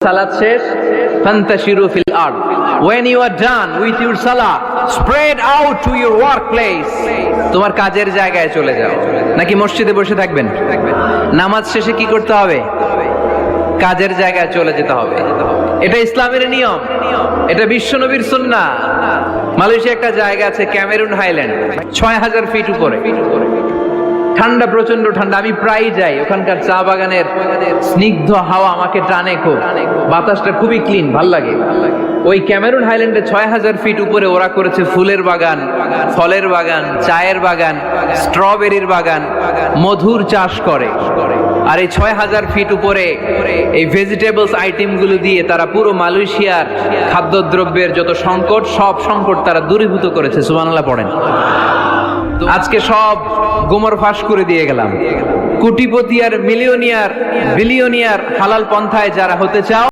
সালাত শেষ, ফান্তাশিরু ফিল আরদ, when you are done with your salah, spread out to your workplace, তোমার কাজের জায়গায় চলে যাও। নাকি মসজিদে বসে থাকবেন? নামাজ শেষে কি করতে হবে? কাজের জায়গায় চলে যেতে হবে। এটা ইসলামের নিয়ম, এটা বিশ্বনবীর সুন্নাহ। মালয়েশিয়া একটা জায়গা আছে ক্যামেরুন হাইল্যান্ড, ৬,০০০ ফিট উপরে, ঠান্ডা, প্রচন্ড ঠান্ডা। আমি প্রায় যাই, ওখানকার চা বাগানের স্নিগ্ধ হাওয়া আমাকে টানে খুব, বাতাসটা খুবই ক্লিন, ভাল লাগে। ওই ক্যামেরুন হাইল্যান্ডে ৬,০০০ ফিট উপরে ওরা করেছে ফুলের বাগান, ফলের বাগান, চায়ের বাগান, স্ট্রবেরির বাগান, মধুর চাষ করে। আর এই ৬,০০০ ফিট উপরে এই ভেজিটেবলস আইটেম গুলো দিয়ে তারা পুরো মালয়েশিয়ার খাদ্যদ্রব্যের যত সংকট, সব সংকট তারা দূরীভূত করেছে। সুবহানাল্লাহ পড়েন। আজকে সব গোমর ফাঁস করে দিয়ে গেলাম। কোটিপতি আর মিলিয়নিয়ার, বিলিয়নিয়ার হালাল পন্থায় যারা হতে চাও,